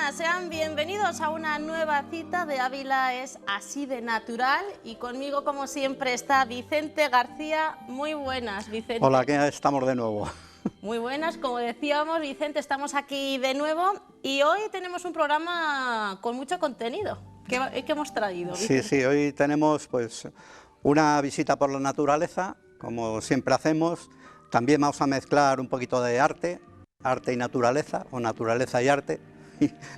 buenas, sean bienvenidos a una nueva cita de Ávila es así de natural y conmigo como siempre está Vicente García. Muy buenas, Vicente. Hola, aquí estamos de nuevo. Muy buenas, como decíamos, Vicente, estamos aquí de nuevo y hoy tenemos un programa con mucho contenido. ¿Qué hemos traído, Vicente? Sí, hoy tenemos pues una visita por la naturaleza, como siempre hacemos. También vamos a mezclar un poquito de arte y naturaleza, o naturaleza y arte,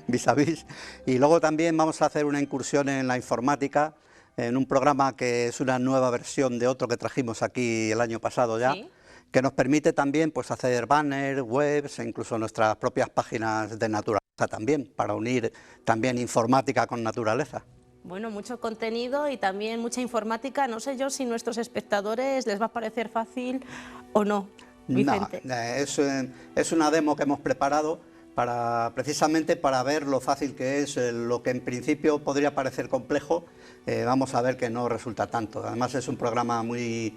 vis a vis. Y luego también vamos a hacer una incursión en la informática, en un programa que es una nueva versión de otro que trajimos aquí el año pasado ya. ¿Sí? Que nos permite también pues hacer banners, webs e incluso nuestras propias páginas de naturaleza también, para unir también informática con naturaleza. Bueno, mucho contenido y también mucha informática. No sé yo si a nuestros espectadores les va a parecer fácil o no, Vicente. No, es una demo que hemos preparado precisamente para ver lo fácil que es, lo que en principio podría parecer complejo, vamos a ver que no resulta tanto. Además es un programa muy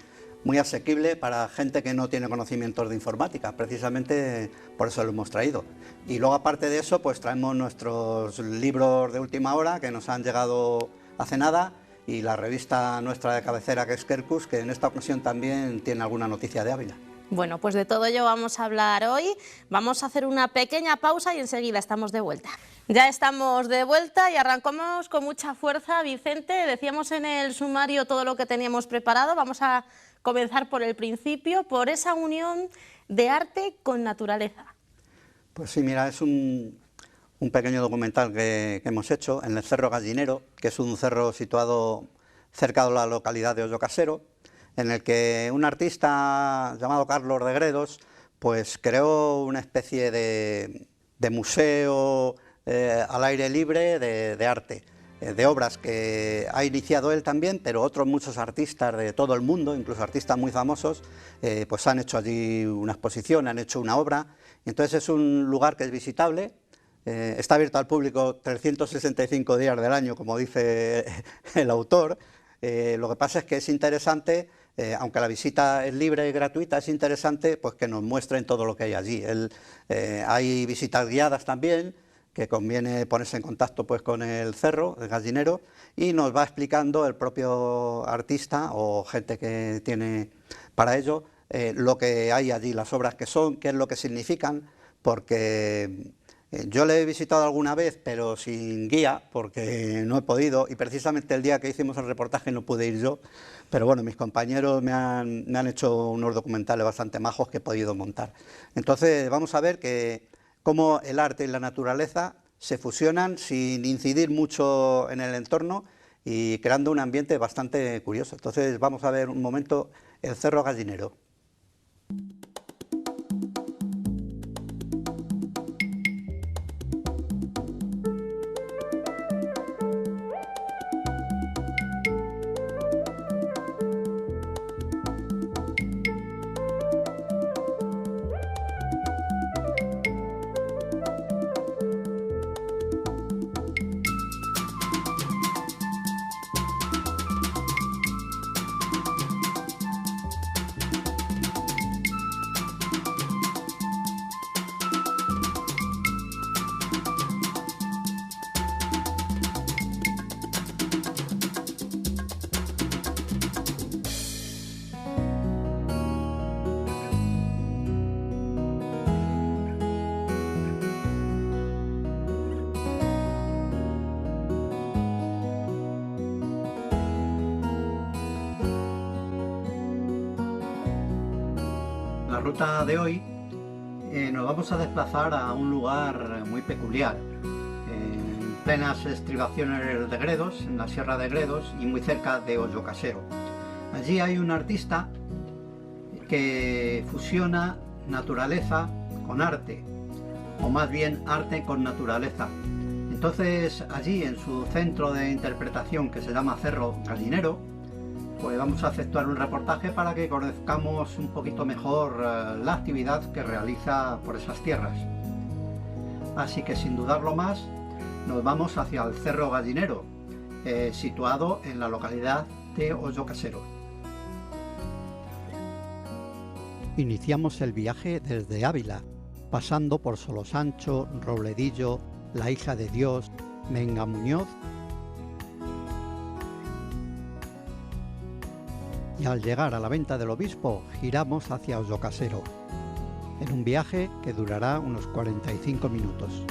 asequible para gente que no tiene conocimientos de informática, precisamente por eso lo hemos traído. Y luego aparte de eso, pues traemos nuestros libros de última hora que nos han llegado hace nada y la revista nuestra de cabecera que es Quercus, que en esta ocasión también tiene alguna noticia de Ávila. Bueno, pues de todo ello vamos a hablar hoy. Vamos a hacer una pequeña pausa y enseguida estamos de vuelta. Ya estamos de vuelta y arrancamos con mucha fuerza, Vicente. Decíamos en el sumario todo lo que teníamos preparado. Vamos a comenzar por el principio, por esa unión de arte con naturaleza. Pues sí, mira, es un pequeño documental que hemos hecho en el Cerro Gallinero, que es un cerro situado cerca de la localidad de Hoyo Casero, en el que un artista llamado Carlos de Gredos pues creó una especie de museo al aire libre de arte, de obras que ha iniciado él también, pero otros muchos artistas de todo el mundo, incluso artistas muy famosos, pues han hecho allí una exposición, han hecho una obra. Entonces es un lugar que es visitable, está abierto al público 365 días del año, como dice el autor. Lo que pasa es que es interesante, aunque la visita es libre y gratuita, es interesante pues que nos muestren todo lo que hay allí. Hay visitas guiadas también, que conviene ponerse en contacto pues con el cerro, el gallinero, y nos va explicando el propio artista o gente que tiene para ello lo que hay allí, las obras que son, qué es lo que significan, porque yo le he visitado alguna vez, pero sin guía, porque no he podido, y precisamente el día que hicimos el reportaje no pude ir yo, pero bueno, mis compañeros me han hecho unos documentales bastante majos que he podido montar. Entonces vamos a ver cómo el arte y la naturaleza se fusionan sin incidir mucho en el entorno y creando un ambiente bastante curioso. Entonces vamos a ver un momento el Cerro Gallinero. La ruta de hoy nos vamos a desplazar a un lugar muy peculiar, en plenas estribaciones de Gredos, en la Sierra de Gredos y muy cerca de Hoyo Casero. Allí hay un artista que fusiona naturaleza con arte, o más bien arte con naturaleza. Entonces allí en su centro de interpretación, que se llama Cerro Gallinero, pues vamos a efectuar un reportaje para que conozcamos un poquito mejor la actividad que realiza por esas tierras. Así que sin dudarlo más, nos vamos hacia el Cerro Gallinero, situado en la localidad de Hoyo Casero. Iniciamos el viaje desde Ávila, pasando por Solosancho, Robledillo, La hija de Dios, Menga Muñoz, y al llegar a la venta del Obispo giramos hacia Ollocasero, en un viaje que durará unos 45 minutos.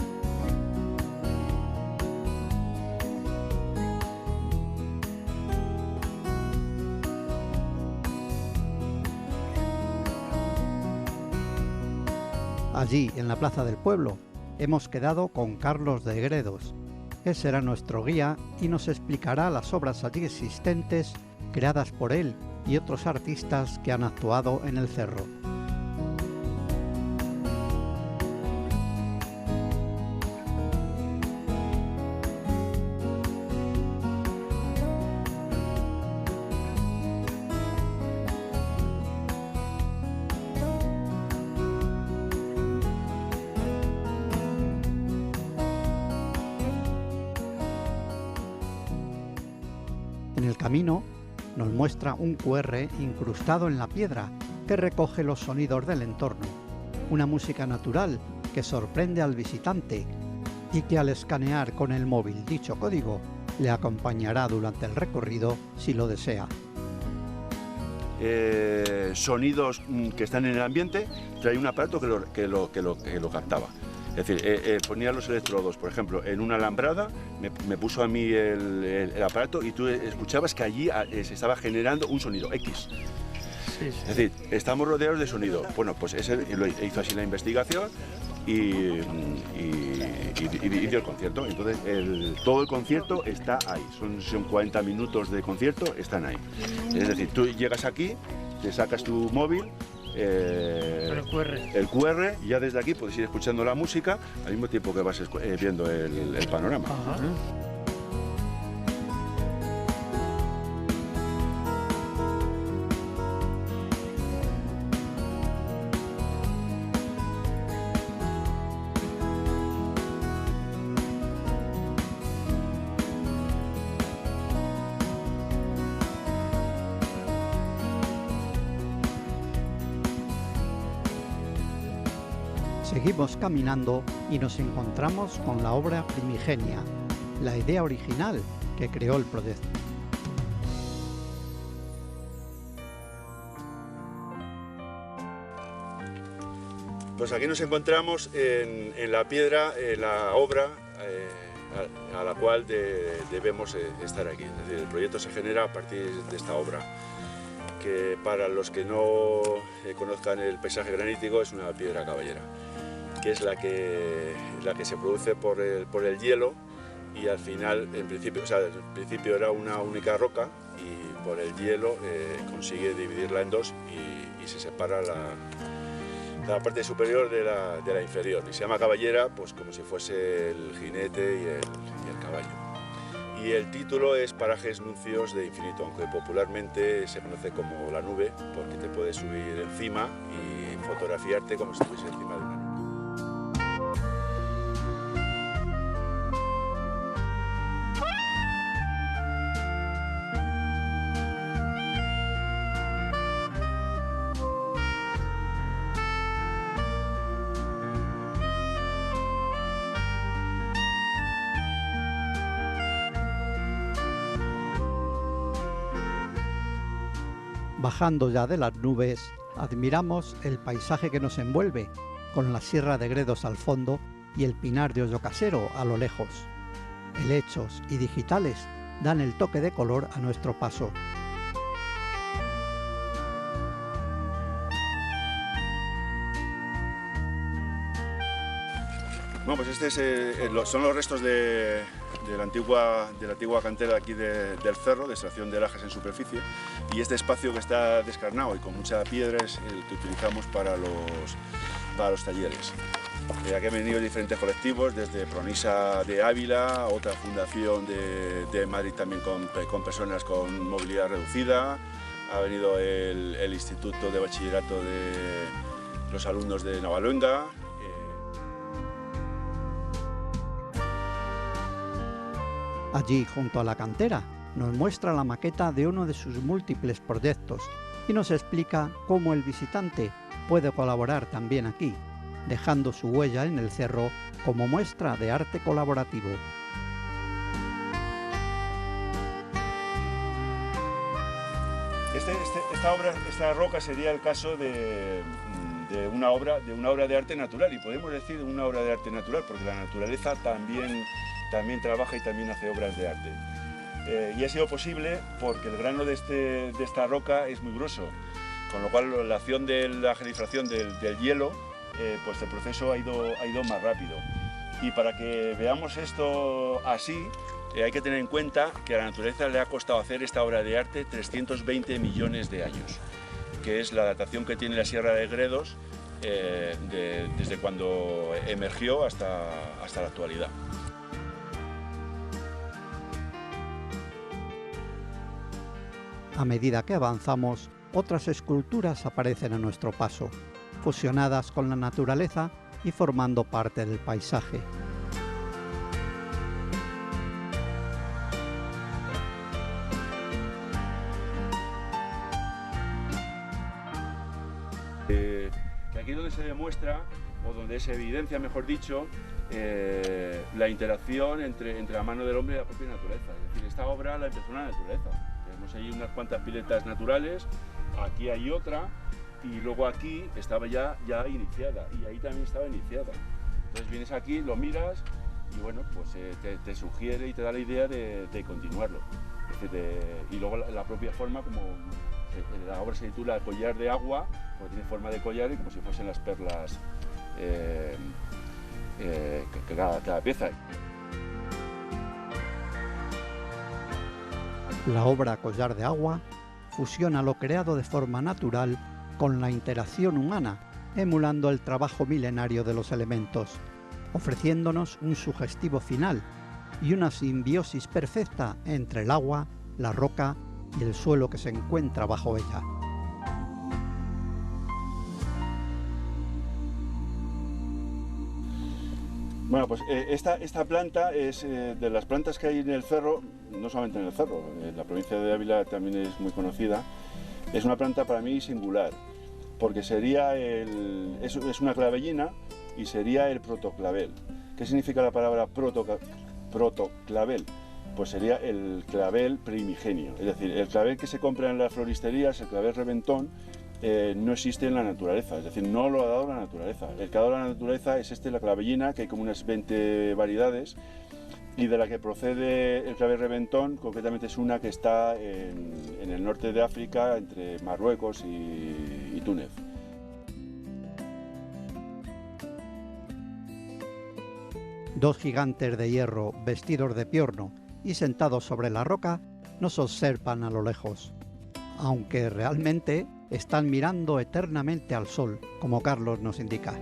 Allí, en la plaza del pueblo, hemos quedado con Carlos de Gredos. Él será nuestro guía y nos explicará las obras allí existentes, creadas por él y otros artistas que han actuado en el cerro. En el camino nos muestra un QR incrustado en la piedra que recoge los sonidos del entorno, una música natural que sorprende al visitante y que al escanear con el móvil dicho código le acompañará durante el recorrido si lo desea. Sonidos que están en el ambiente, trae un aparato que lo captaba. Es decir, ponía los electrodos, por ejemplo, en una alambrada, me puso a mí el aparato y tú escuchabas que allí se estaba generando un sonido X. Sí. Es decir, estamos rodeados de sonido. Bueno, pues ese lo hizo así la investigación y dio el concierto. Entonces, todo el concierto está ahí. Son 40 minutos de concierto, están ahí. Es decir, tú llegas aquí, te sacas tu móvil, el QR, y ya desde aquí puedes ir escuchando la música al mismo tiempo que vas viendo el panorama. Ajá. Seguimos caminando y nos encontramos con la obra primigenia, la idea original que creó el proyecto. Pues aquí nos encontramos en la piedra, en la obra a la cual debemos estar aquí. Es decir, el proyecto se genera a partir de esta obra, que para los que no conozcan el paisaje granítico es una piedra caballera, que es la que se produce por el hielo, y al final, en principio era una única roca, y por el hielo consigue dividirla en dos y se separa la parte superior de la inferior, y se llama caballera pues como si fuese el jinete y el caballo. Y el título es Parajes Nuncios de Infinito, aunque popularmente se conoce como La Nube, porque te puedes subir encima y fotografiarte como si estuviese encima de una nube. Bajando ya de las nubes, admiramos el paisaje que nos envuelve, con la Sierra de Gredos al fondo y el Pinar de Ollocasero a lo lejos. Helechos y digitales dan el toque de color a nuestro paso. Bueno, pues son los restos de la antigua cantera aquí del cerro, de extracción de lajas en superficie, y este espacio que está descarnado y con mucha piedra es el que utilizamos para los talleres. Aquí han venido diferentes colectivos, desde Pronisa de Ávila, otra fundación de Madrid también con personas con movilidad reducida, ha venido el Instituto de Bachillerato de los alumnos de Navaluenga. Allí, junto a la cantera, nos muestra la maqueta de uno de sus múltiples proyectos y nos explica cómo el visitante puede colaborar también aquí, dejando su huella en el cerro como muestra de arte colaborativo. Esta roca sería el caso de una obra de arte natural, y podemos decir una obra de arte natural porque la naturaleza también trabaja y también hace obras de arte. Y ha sido posible porque el grano de esta roca es muy grueso, con lo cual la acción de la gelificación del hielo, pues el proceso ha ido más rápido. Y para que veamos esto así, hay que tener en cuenta que a la naturaleza le ha costado hacer esta obra de arte 320 millones de años, que es la datación que tiene la Sierra de Gredos desde cuando emergió hasta la actualidad. A medida que avanzamos, otras esculturas aparecen a nuestro paso, fusionadas con la naturaleza y formando parte del paisaje. Que aquí es donde se demuestra, o donde se evidencia, mejor dicho, la interacción entre la mano del hombre y la propia naturaleza. Es decir, esta obra la empezó la naturaleza. Tenemos ahí unas cuantas piletas naturales, aquí hay otra, y luego aquí estaba ya iniciada, y ahí también estaba iniciada. Entonces vienes aquí, lo miras, y bueno, pues te sugiere y te da la idea de continuarlo. Es decir, y luego la propia forma, como la obra se titula Collar de Agua, porque tiene forma de collar y como si fuesen las perlas cada pieza. La obra Collar de Agua fusiona lo creado de forma natural con la interacción humana, emulando el trabajo milenario de los elementos, ofreciéndonos un sugestivo final y una simbiosis perfecta entre el agua, la roca y el suelo que se encuentra bajo ella. Bueno, pues esta planta es de las plantas que hay en el cerro, no solamente en el cerro, en la provincia de Ávila también es muy conocida. Es una planta para mí singular, porque es una clavellina y sería el protoclavel. ¿Qué significa la palabra protoclavel? Pues sería el clavel primigenio, es decir, el clavel que se compra en las floristerías, el clavel reventón, no existe en la naturaleza, es decir, no lo ha dado la naturaleza. El que ha dado la naturaleza es la clavellina, que hay como unas 20 variedades, y de la que procede el clavel reventón, concretamente es una que está en el norte de África, entre Marruecos y Túnez. Dos gigantes de hierro vestidos de piorno y sentados sobre la roca nos observan a lo lejos, aunque realmente están mirando eternamente al sol, como Carlos nos indica.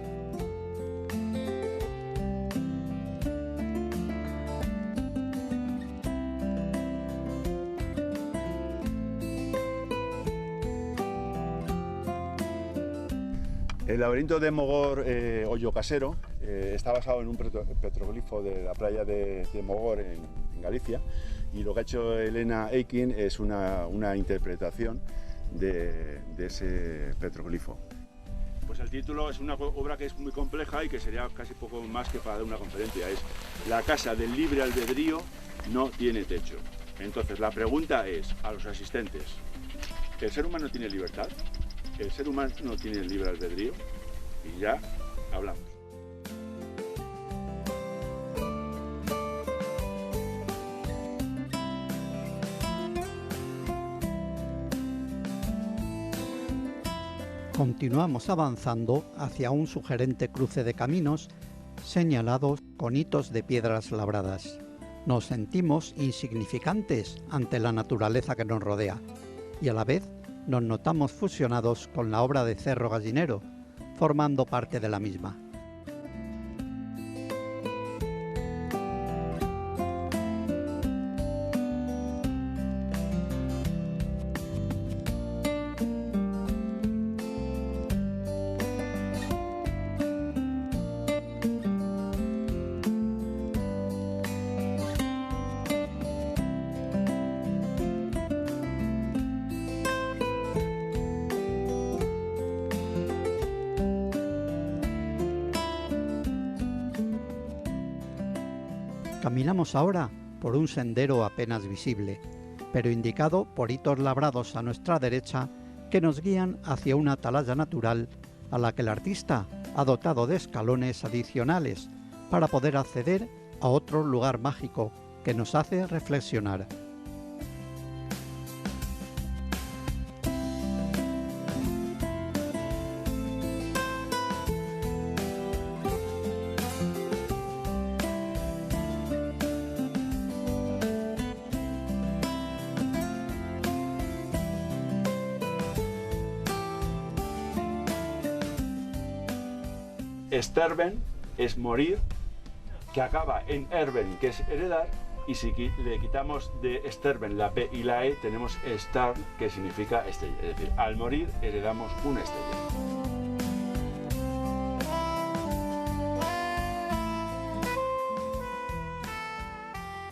El laberinto de Mogor Hoyo Casero está basado en un petroglifo de la playa de Mogor en Galicia, y lo que ha hecho Elena Eikin es una interpretación de ese petroglifo. Pues el título es una obra que es muy compleja y que sería casi poco más que para dar una conferencia. Es La casa del libre albedrío no tiene techo. Entonces la pregunta es a los asistentes: ¿el ser humano tiene libertad? ¿El ser humano no tiene libre albedrío? Y ya hablamos. Continuamos avanzando hacia un sugerente cruce de caminos señalados con hitos de piedras labradas. Nos sentimos insignificantes ante la naturaleza que nos rodea y a la vez nos notamos fusionados con la obra de Cerro Gallinero, formando parte de la misma. Caminamos ahora por un sendero apenas visible, pero indicado por hitos labrados a nuestra derecha que nos guían hacia una atalaya natural a la que el artista ha dotado de escalones adicionales para poder acceder a otro lugar mágico que nos hace reflexionar. Sterben es morir, que acaba en erben, que es heredar, y si le quitamos de sterben la P y la E, tenemos star, que significa estrella. Es decir, al morir heredamos una estrella.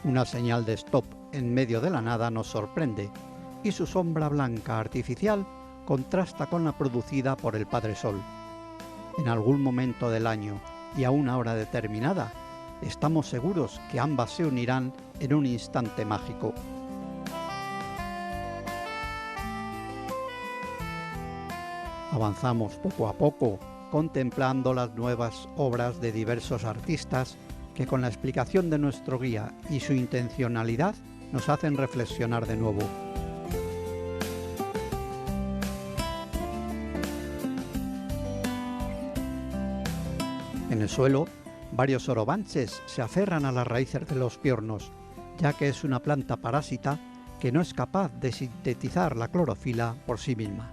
Una señal de stop en medio de la nada nos sorprende y su sombra blanca artificial contrasta con la producida por el Padre Sol. En algún momento del año y a una hora determinada, estamos seguros que ambas se unirán en un instante mágico. Avanzamos poco a poco, contemplando las nuevas obras de diversos artistas que con la explicación de nuestro guía y su intencionalidad nos hacen reflexionar de nuevo. En el suelo, varios orobanches se aferran a las raíces de los piornos, ya que es una planta parásita que no es capaz de sintetizar la clorofila por sí misma.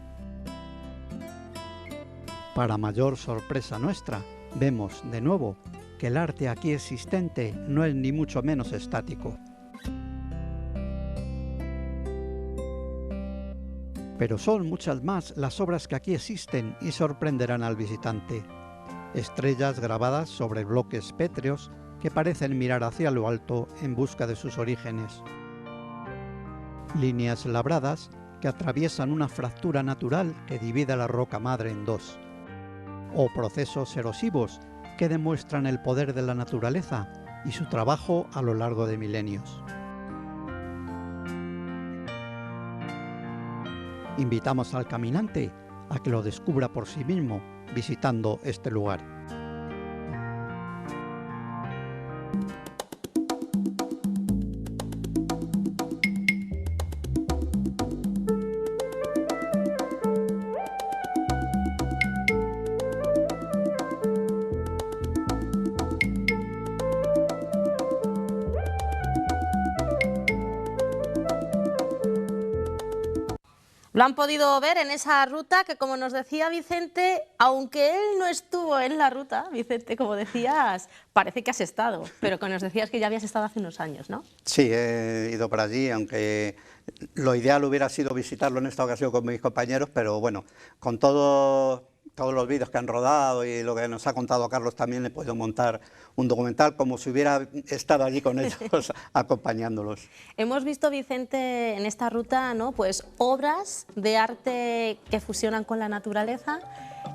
Para mayor sorpresa nuestra, vemos de nuevo que el arte aquí existente no es ni mucho menos estático. Pero son muchas más las obras que aquí existen y sorprenderán al visitante. Estrellas grabadas sobre bloques pétreos que parecen mirar hacia lo alto en busca de sus orígenes. Líneas labradas que atraviesan una fractura natural que divide la roca madre en dos. O procesos erosivos que demuestran el poder de la naturaleza y su trabajo a lo largo de milenios. Invitamos al caminante a que lo descubra por sí mismo visitando este lugar. Lo han podido ver en esa ruta que, como nos decía Vicente, aunque él no estuvo en la ruta, Vicente, como decías, parece que has estado, pero que nos decías que ya habías estado hace unos años, ¿no? Sí, he ido por allí, aunque lo ideal hubiera sido visitarlo en esta ocasión con mis compañeros, pero bueno, con todos los vídeos que han rodado y lo que nos ha contado Carlos, también he podido montar un documental como si hubiera estado allí con ellos acompañándolos. Hemos visto, Vicente, en esta ruta, ¿no?, pues obras de arte que fusionan con la naturaleza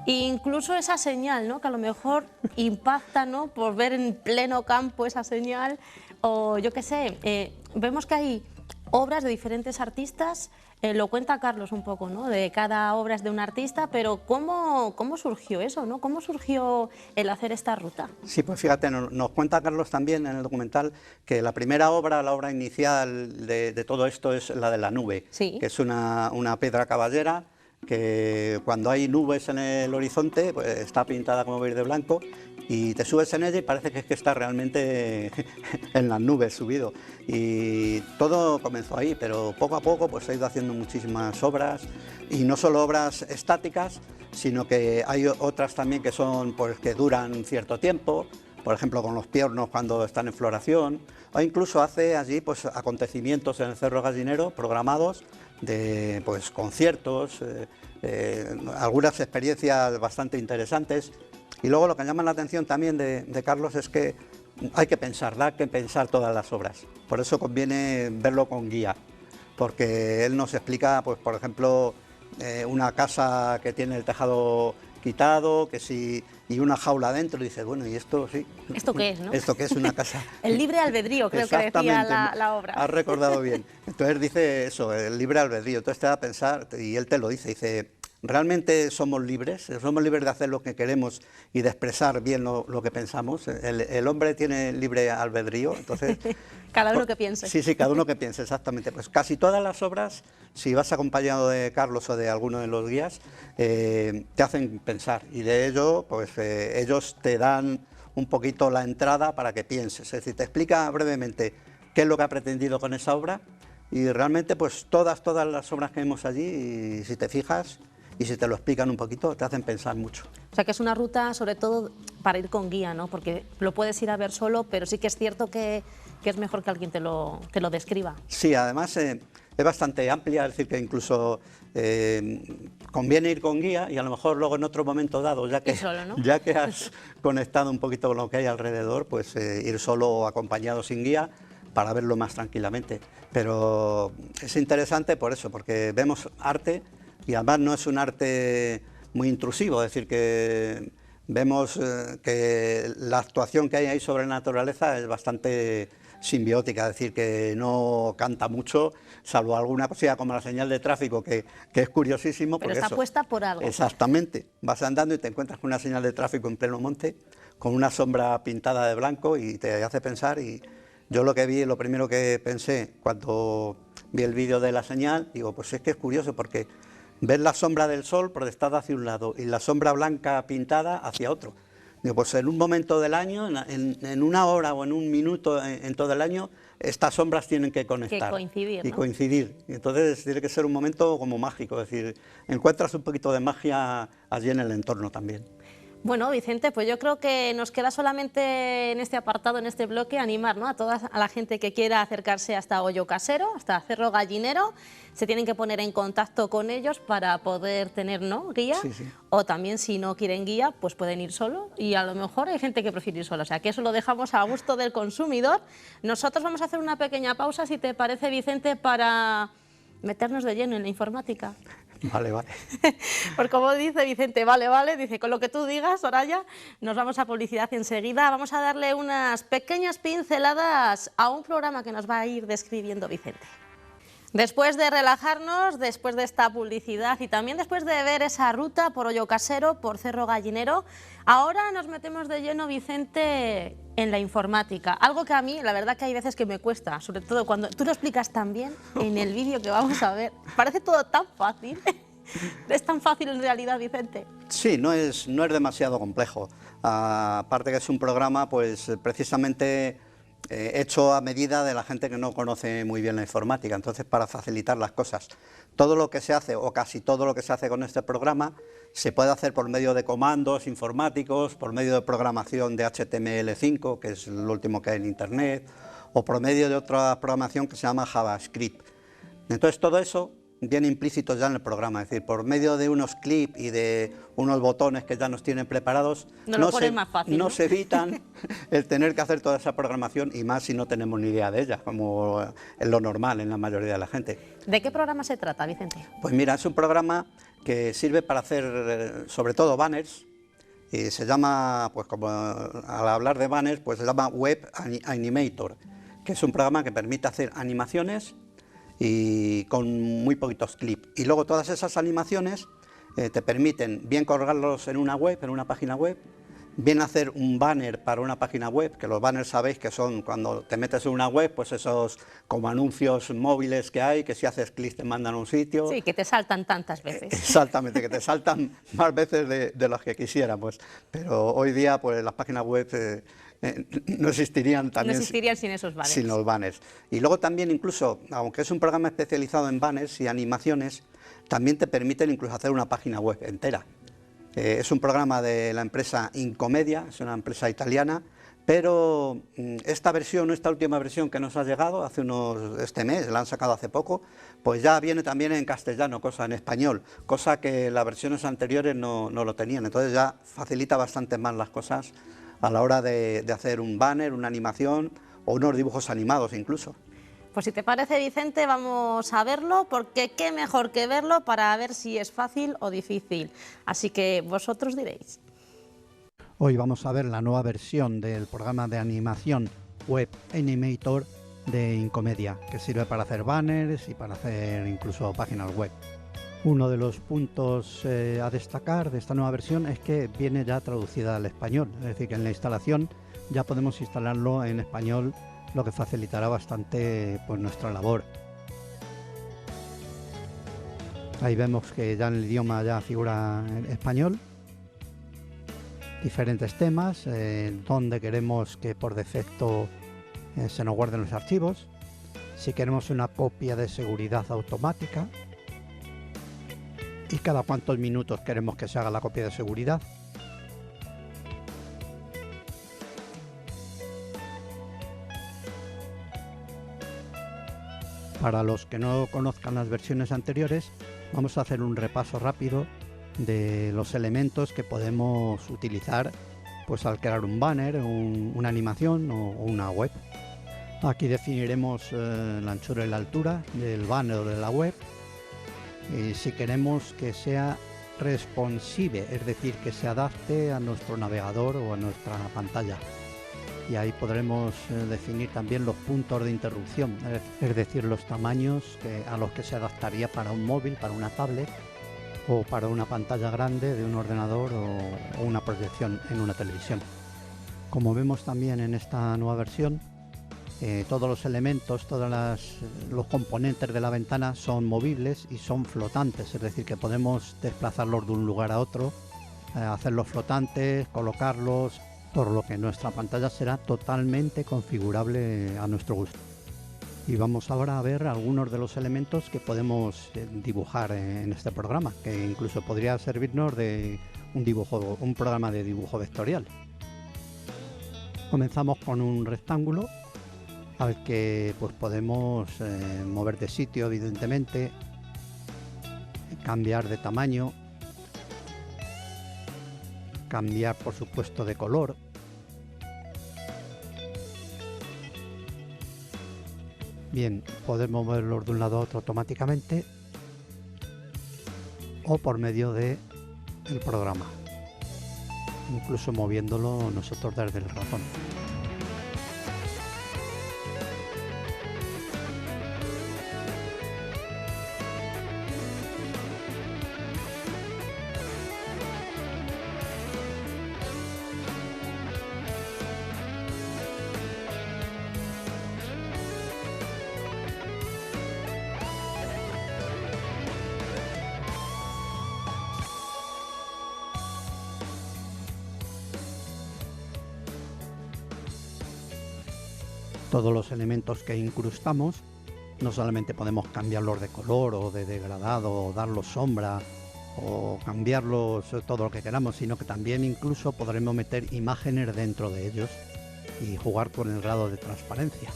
e incluso esa señal, ¿no?, que a lo mejor impacta, ¿no?, por ver en pleno campo esa señal, o yo qué sé, vemos que hay obras de diferentes artistas. Lo cuenta Carlos un poco, ¿no?, de cada obra es de un artista, pero ¿cómo surgió eso, ¿no? ¿Cómo surgió el hacer esta ruta? Sí, pues fíjate, nos cuenta Carlos también en el documental que la primera obra, la obra inicial de todo esto es la de la nube, sí, que es una piedra caballera que cuando hay nubes en el horizonte pues está pintada como verde blanco y te subes en ella y parece que es que está realmente en las nubes subido. Y todo comenzó ahí, pero poco a poco pues he ido haciendo muchísimas obras, y no solo obras estáticas, sino que hay otras también que son, pues, que duran cierto tiempo, por ejemplo con los piornos cuando están en floración, o incluso hace allí pues acontecimientos en el Cerro Gallinero programados de pues conciertos, algunas experiencias bastante interesantes. Y luego lo que llama la atención también de Carlos es que hay que pensar, da que pensar todas las obras. Por eso conviene verlo con guía, porque él nos explica, pues por ejemplo, una casa que tiene el tejado quitado, que si y una jaula adentro, y dices, bueno, ¿y esto sí? ¿Esto qué es, no? ¿Esto qué es? Una casa. El libre albedrío, creo que decía la obra. Has recordado bien. Entonces dice eso, el libre albedrío. Entonces te da a pensar, y él te lo dice, ¿realmente somos libres? ¿Somos libres de hacer lo que queremos y de expresar bien lo que pensamos? ¿El hombre tiene libre albedrío? Entonces, cada uno que piense. Sí, cada uno que piense, exactamente. Pues casi todas las obras, si vas acompañado de Carlos o de alguno de los guías, te hacen pensar. Y de ello, pues ellos te dan un poquito la entrada para que pienses. Es decir, te explica brevemente qué es lo que ha pretendido con esa obra. Y realmente, pues todas las obras que vemos allí, y si te fijas, y si te lo explican un poquito, te hacen pensar mucho. O sea que es una ruta sobre todo para ir con guía, ¿no? Porque lo puedes ir a ver solo, pero sí que es cierto que es mejor que alguien te lo describa. Sí, además es bastante amplia, es decir, que incluso conviene ir con guía y a lo mejor luego en otro momento dado, ya que, solo, ¿no? ya que has conectado un poquito con lo que hay alrededor, pues ir solo o acompañado sin guía para verlo más tranquilamente. Pero es interesante por eso, porque vemos arte. Y además no es un arte muy intrusivo, es decir, que vemos que la actuación que hay ahí sobre la naturaleza es bastante simbiótica, es decir, que no canta mucho, salvo alguna cosilla como la señal de tráfico, que es curiosísimo. Pero está puesta por algo. Exactamente, vas andando y te encuentras con una señal de tráfico en pleno monte, con una sombra pintada de blanco y te hace pensar. Y yo lo que vi, lo primero que pensé cuando vi el vídeo de la señal, digo, pues es que es curioso porque ves la sombra del sol proyectada hacia un lado y la sombra blanca pintada hacia otro. Digo, pues en un momento del año, en una hora o en un minuto en todo el año, estas sombras tienen que conectar. Que coincidir, ¿no? Y coincidir. Y entonces tiene que ser un momento como mágico, es decir, encuentras un poquito de magia allí en el entorno también. Bueno, Vicente, pues yo creo que nos queda solamente en este apartado, en este bloque, animar, ¿no?, a la gente que quiera acercarse hasta Hoyo Casero, hasta Cerro Gallinero. Se tienen que poner en contacto con ellos para poder tener, ¿no?, guía. Sí, sí. O también, si no quieren guía, pues pueden ir solo. Y a lo mejor hay gente que prefiere ir solo. O sea, que eso lo dejamos a gusto del consumidor. Nosotros vamos a hacer una pequeña pausa, si te parece, Vicente, para meternos de lleno en la informática. Vale, vale. Pues como dice Vicente, vale, dice, con lo que tú digas, Soraya, nos vamos a publicidad enseguida. Vamos a darle unas pequeñas pinceladas a un programa que nos va a ir describiendo Vicente. Después de relajarnos, después de esta publicidad y también después de ver esa ruta por Hoyo Casero, por Cerro Gallinero, ahora nos metemos de lleno, Vicente, en la informática. Algo que a mí, la verdad que hay veces que me cuesta, sobre todo cuando tú lo explicas tan bien en el vídeo que vamos a ver. Parece todo tan fácil. ¿Es tan fácil en realidad, Vicente? Sí, no es demasiado complejo. Aparte que es un programa, pues precisamente hecho a medida de la gente que no conoce muy bien la informática, entonces para facilitar las cosas. Todo lo que se hace, o casi todo lo que se hace con este programa, se puede hacer por medio de comandos informáticos, por medio de programación de HTML5, que es lo último que hay en Internet, o por medio de otra programación que se llama JavaScript. Entonces todo eso viene implícito ya en el programa, es decir, por medio de unos clips y de unos botones que ya nos tienen preparados, nos evitan el tener que hacer toda esa programación, y más si no tenemos ni idea de ella, como es lo normal en la mayoría de la gente. ¿De qué programa se trata, Vicente? Pues mira, es un programa que sirve para hacer sobre todo banners, y se llama, pues como al hablar de banners, pues se llama Web Animator, que es un programa que permite hacer animaciones y con muy poquitos clips. Y luego todas esas animaciones te permiten bien colgarlos en una web, en una página web, bien hacer un banner para una página web, que los banners sabéis que son cuando te metes en una web, pues esos como anuncios móviles que hay, que si haces clic te mandan a un sitio. Sí, que te saltan tantas veces. Exactamente, que te saltan más veces de las que quisiéramos. Pero hoy día pues las páginas web no existirían también. No existirían sin esos banners. Sin los banners. Y luego también incluso, aunque es un programa especializado en banners y animaciones, también te permiten incluso hacer una página web entera. Es un programa de la empresa Incomedia, es una empresa italiana, pero esta última versión que nos ha llegado este mes, la han sacado hace poco, pues ya viene también en castellano, en español, cosa que las versiones anteriores no lo tenían. Entonces ya facilita bastante más las cosas a la hora de hacer un banner, una animación o unos dibujos animados incluso. Pues si te parece, Vicente, vamos a verlo, porque qué mejor que verlo para ver si es fácil o difícil. Así que vosotros diréis. Hoy vamos a ver la nueva versión del programa de animación Web Animator de Incomedia, que sirve para hacer banners y para hacer incluso páginas web. Uno de los puntos a destacar de esta nueva versión es que viene ya traducida al español, es decir, que en la instalación ya podemos instalarlo en español, lo que facilitará bastante pues, nuestra labor. Ahí vemos que ya en el idioma ya figura en español, diferentes temas, donde queremos que por defecto se nos guarden los archivos, si queremos una copia de seguridad automática y cada cuántos minutos queremos que se haga la copia de seguridad. Para los que no conozcan las versiones anteriores, vamos a hacer un repaso rápido de los elementos que podemos utilizar pues, al crear un banner, una animación o una web. Aquí definiremos la anchura y la altura del banner o de la web. Y si queremos que sea responsive, es decir, que se adapte a nuestro navegador o a nuestra pantalla. Y ahí podremos definir también los puntos de interrupción, es decir, los tamaños a los que se adaptaría para un móvil, para una tablet o para una pantalla grande de un ordenador o una proyección en una televisión. Como vemos también en esta nueva versión, todos los elementos, los componentes de la ventana son movibles y son flotantes, es decir, que podemos desplazarlos de un lugar a otro, hacerlos flotantes, colocarlos, por lo que nuestra pantalla será totalmente configurable a nuestro gusto. Y vamos ahora a ver algunos de los elementos que podemos dibujar en este programa, que incluso podría servirnos de un programa de dibujo vectorial. Comenzamos con un rectángulo al que pues podemos mover de sitio, evidentemente, cambiar de tamaño, cambiar por supuesto de color. Bien, podemos moverlos de un lado a otro automáticamente o por medio del programa, incluso moviéndolo nosotros desde el ratón. Todos los elementos que incrustamos, no solamente podemos cambiarlos de color o de degradado o darlos sombra o cambiarlos todo lo que queramos, sino que también incluso podremos meter imágenes dentro de ellos y jugar con el grado de transparencia.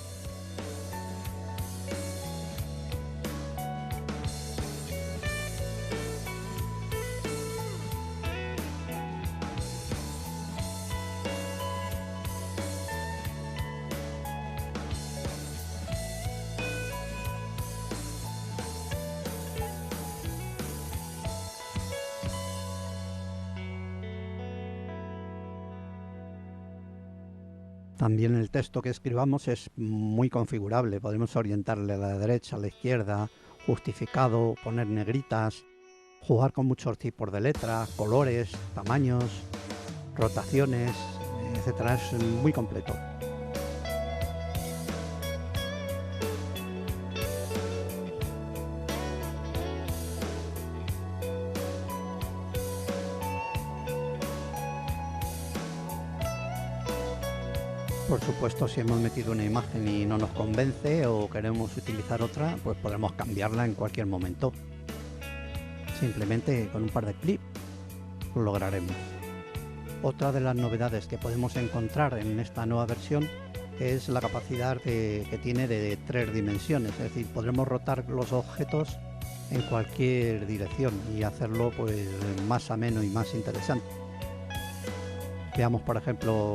También el texto que escribamos es muy configurable, podemos orientarle a la derecha, a la izquierda, justificado, poner negritas, jugar con muchos tipos de letras, colores, tamaños, rotaciones, etcétera. Es muy completo. Por supuesto, si hemos metido una imagen y no nos convence o queremos utilizar otra, pues podremos cambiarla en cualquier momento. Simplemente con un par de clics lo lograremos. Otra de las novedades que podemos encontrar en esta nueva versión es la capacidad que tiene de 3 dimensiones, es decir, podremos rotar los objetos en cualquier dirección y hacerlo pues más ameno y más interesante. Veamos, por ejemplo,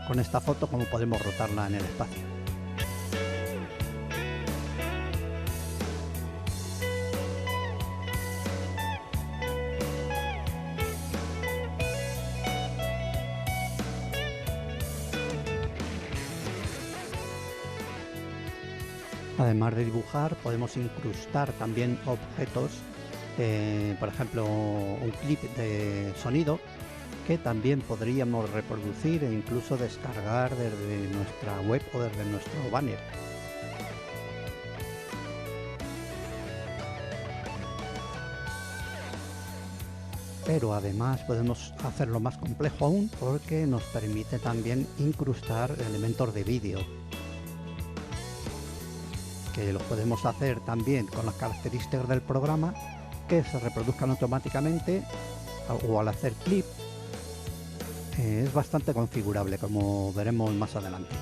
con esta foto cómo podemos rotarla en el espacio. Además de dibujar, podemos incrustar también objetos, por ejemplo, un clip de sonido que también podríamos reproducir e incluso descargar desde nuestra web o desde nuestro banner. Pero además podemos hacerlo más complejo aún porque nos permite también incrustar elementos de vídeo, que los podemos hacer también con las características del programa, que se reproduzcan automáticamente o al hacer clip. Es bastante configurable, como veremos más adelante.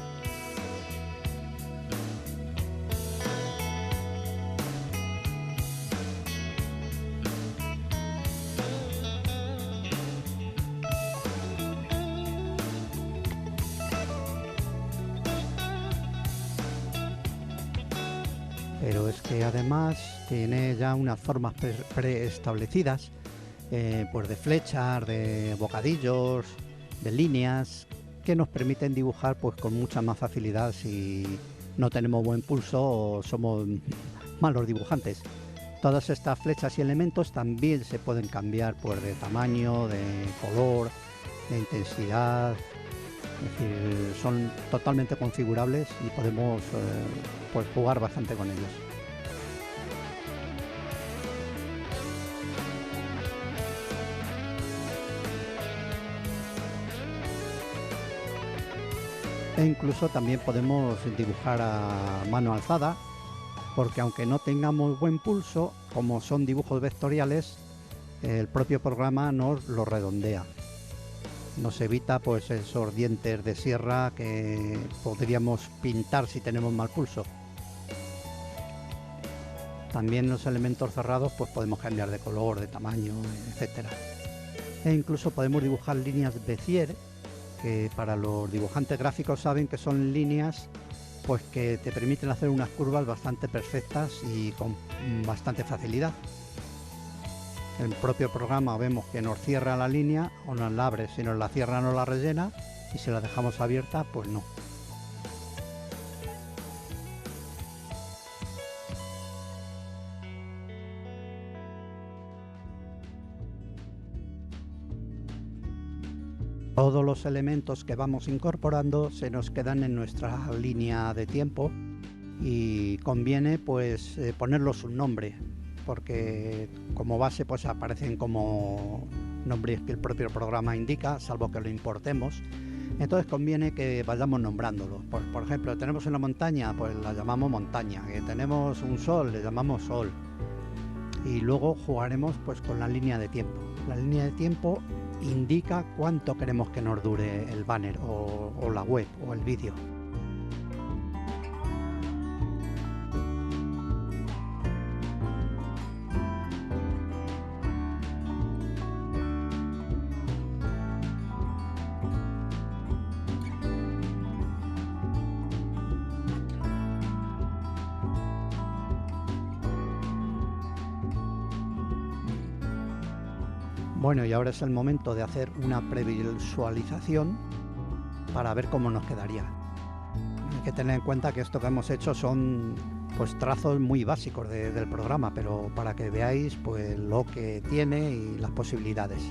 Pero es que además tiene ya unas formas preestablecidas, pues de flechas, de bocadillos, de líneas, que nos permiten dibujar pues con mucha más facilidad si no tenemos buen pulso o somos malos dibujantes. Todas estas flechas y elementos también se pueden cambiar pues de tamaño, de color, de intensidad. Es decir, son totalmente configurables y podemos pues jugar bastante con ellos. E incluso también podemos dibujar a mano alzada, porque aunque no tengamos buen pulso, como son dibujos vectoriales, el propio programa nos lo redondea. Nos evita pues esos dientes de sierra que podríamos pintar si tenemos mal pulso. También los elementos cerrados pues podemos cambiar de color, de tamaño, etcétera. E incluso podemos dibujar líneas Bézier, que para los dibujantes gráficos saben que son líneas pues que te permiten hacer unas curvas bastante perfectas y con bastante facilidad. El propio programa vemos que nos cierra la línea o nos la abre, si nos la cierra nos la rellena y si la dejamos abierta pues no. Todos los elementos que vamos incorporando se nos quedan en nuestra línea de tiempo y conviene pues ponerlos un nombre, porque como base pues aparecen como nombres que el propio programa indica, salvo que lo importemos. Entonces conviene que vayamos nombrándolos. Por ejemplo, tenemos una montaña, pues la llamamos montaña. Que tenemos un sol, le llamamos sol. Y luego jugaremos pues con la línea de tiempo. La línea de tiempo indica cuánto queremos que nos dure el banner o la web o el vídeo. Bueno, y ahora es el momento de hacer una previsualización para ver cómo nos quedaría. Hay que tener en cuenta que esto que hemos hecho son pues trazos muy básicos del programa, pero para que veáis pues lo que tiene y las posibilidades.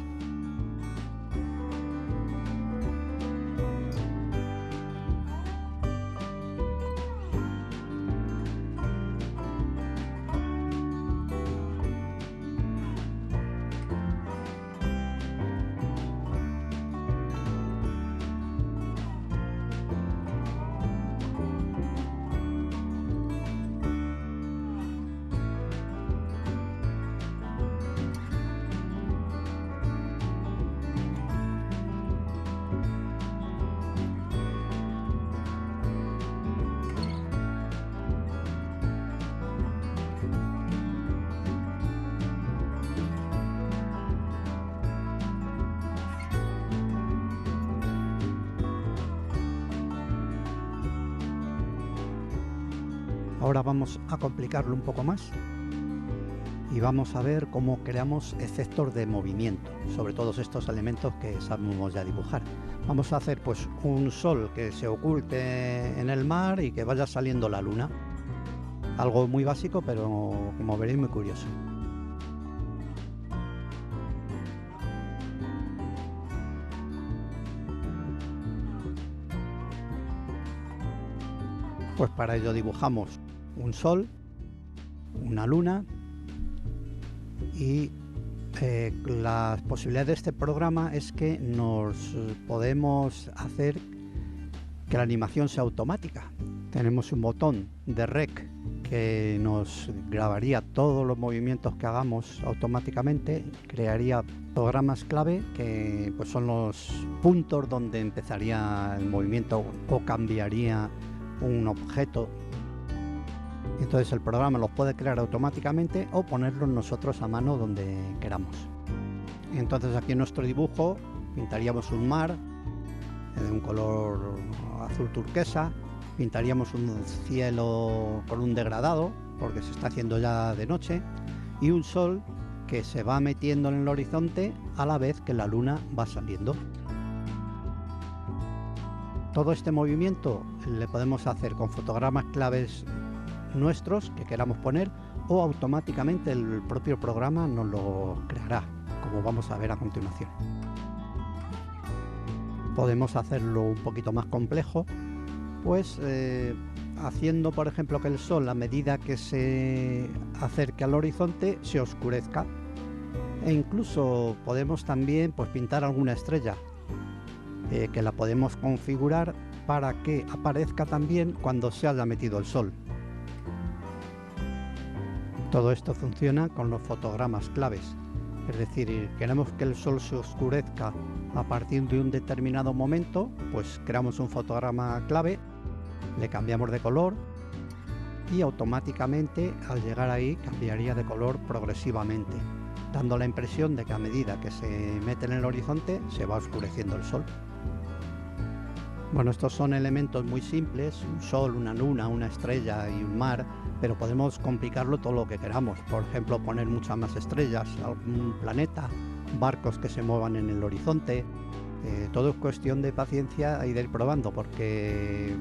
Ahora vamos a complicarlo un poco más y vamos a ver cómo creamos efectos de movimiento sobre todos estos elementos que sabemos ya dibujar. Vamos a hacer pues un sol que se oculte en el mar y que vaya saliendo la luna. Algo muy básico, pero como veréis muy curioso. Pues para ello dibujamos un sol, una luna y las posibilidades de este programa es que nos podemos hacer que la animación sea automática. Tenemos un botón de rec que nos grabaría todos los movimientos que hagamos automáticamente, crearía programas clave que pues son los puntos donde empezaría el movimiento o cambiaría un objeto. Entonces el programa los puede crear automáticamente o ponerlos nosotros a mano donde queramos. Entonces aquí en nuestro dibujo pintaríamos un mar de un color azul turquesa, pintaríamos un cielo con un degradado porque se está haciendo ya de noche y un sol que se va metiendo en el horizonte a la vez que la luna va saliendo. Todo este movimiento le podemos hacer con fotogramas claves nuestros que queramos poner o automáticamente el propio programa nos lo creará, como vamos a ver a continuación. Podemos hacerlo un poquito más complejo, pues haciendo por ejemplo que el sol a medida que se acerque al horizonte se oscurezca, e incluso podemos también pues pintar alguna estrella que la podemos configurar para que aparezca también cuando se haya metido el sol. Todo esto funciona con los fotogramas claves, es decir, queremos que el sol se oscurezca a partir de un determinado momento, pues creamos un fotograma clave, le cambiamos de color y automáticamente al llegar ahí cambiaría de color progresivamente, dando la impresión de que a medida que se mete en el horizonte se va oscureciendo el sol. Bueno, estos son elementos muy simples, un sol, una luna, una estrella y un mar, pero podemos complicarlo todo lo que queramos. Por ejemplo, poner muchas más estrellas, algún planeta, barcos que se muevan en el horizonte. Todo es cuestión de paciencia y de ir probando, porque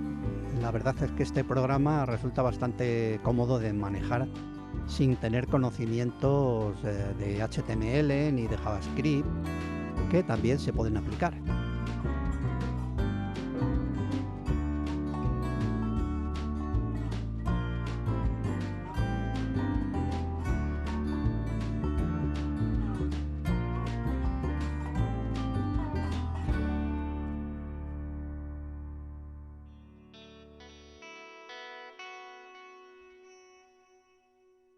la verdad es que este programa resulta bastante cómodo de manejar sin tener conocimientos de HTML ni de JavaScript, que también se pueden aplicar.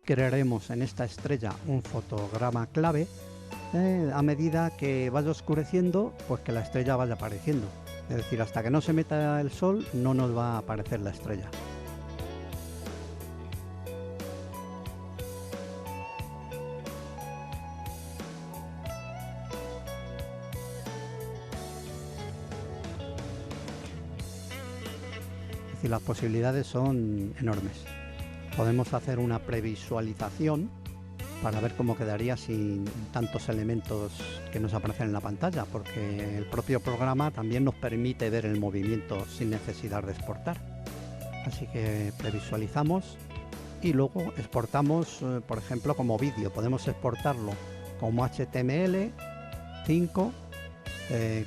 Crearemos en esta estrella un fotograma clave a medida que vaya oscureciendo, pues que la estrella vaya apareciendo. Es decir, hasta que no se meta el sol no nos va a aparecer la estrella. Es decir, las posibilidades son enormes. Podemos hacer una previsualización para ver cómo quedaría sin tantos elementos que nos aparecen en la pantalla, porque el propio programa también nos permite ver el movimiento sin necesidad de exportar. Así que previsualizamos y luego exportamos, por ejemplo, como vídeo. Podemos exportarlo como HTML5,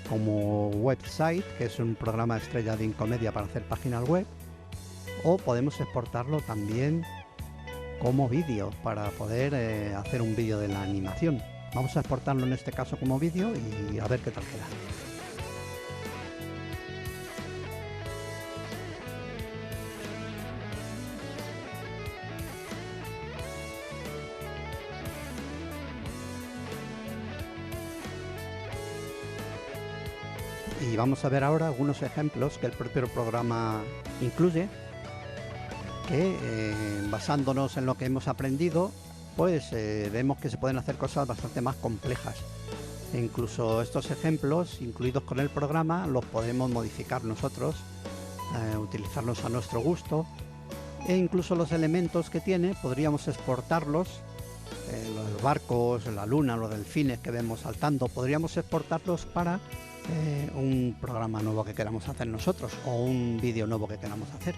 como website, que es un programa estrella de Incomedia para hacer páginas web, o podemos exportarlo también como vídeo para poder hacer un vídeo de la animación. Vamos a exportarlo en este caso como vídeo y a ver qué tal queda. Y vamos a ver ahora algunos ejemplos que el propio programa incluye, que basándonos en lo que hemos aprendido, pues vemos que se pueden hacer cosas bastante más complejas. E incluso estos ejemplos incluidos con el programa los podemos modificar nosotros, utilizarlos a nuestro gusto, e incluso los elementos que tiene podríamos exportarlos, los barcos, la luna, los delfines que vemos saltando, podríamos exportarlos para un programa nuevo que queramos hacer nosotros o un vídeo nuevo que queramos hacer.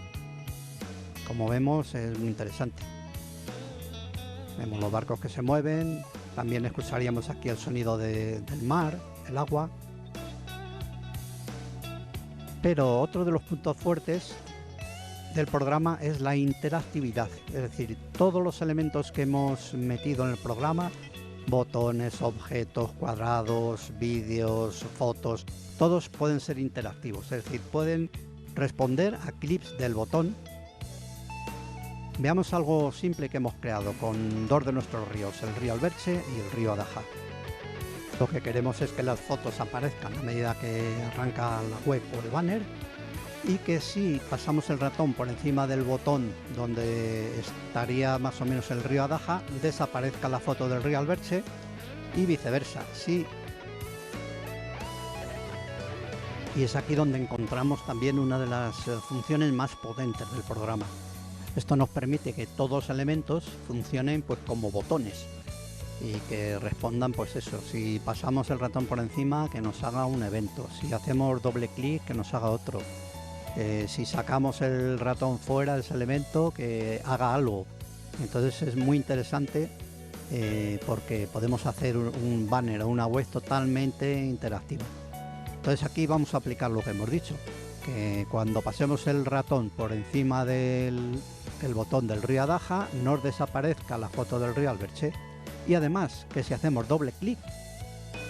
Como vemos, es muy interesante. Vemos los barcos que se mueven, también escucharíamos aquí el sonido del mar, el agua. Pero otro de los puntos fuertes del programa es la interactividad, es decir, todos los elementos que hemos metido en el programa, botones, objetos, cuadrados, vídeos, fotos, todos pueden ser interactivos, es decir, pueden responder a clips del botón. Veamos algo simple que hemos creado con dos de nuestros ríos, el río Alberche y el río Adaja. Lo que queremos es que las fotos aparezcan a medida que arranca la web o el banner, y que si pasamos el ratón por encima del botón donde estaría más o menos el río Adaja, desaparezca la foto del río Alberche, y viceversa. Y es aquí donde encontramos también una de las funciones más potentes del programa. Esto nos permite que todos los elementos funcionen pues como botones y que respondan, pues eso, si pasamos el ratón por encima, que nos haga un evento, si hacemos doble clic, que nos haga otro, si sacamos el ratón fuera de ese elemento, que haga algo. Entonces es muy interesante porque podemos hacer un banner o una web totalmente interactiva. Entonces aquí vamos a aplicar lo que hemos dicho, que cuando pasemos el ratón por encima del botón del río Adaja, nos desaparezca la foto del río Alberche, y además que si hacemos doble clic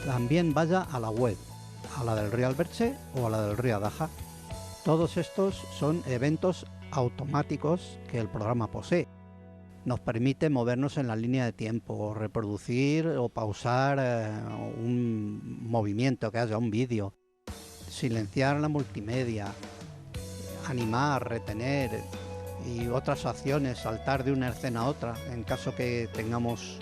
también vaya a la web, a la del río Alberche o a la del río Adaja. Todos estos son eventos automáticos que el programa posee. Nos permite movernos en la línea de tiempo, reproducir o pausar un movimiento que haya, un vídeo, silenciar la multimedia, animar, retener y otras acciones, saltar de una escena a otra en caso que tengamos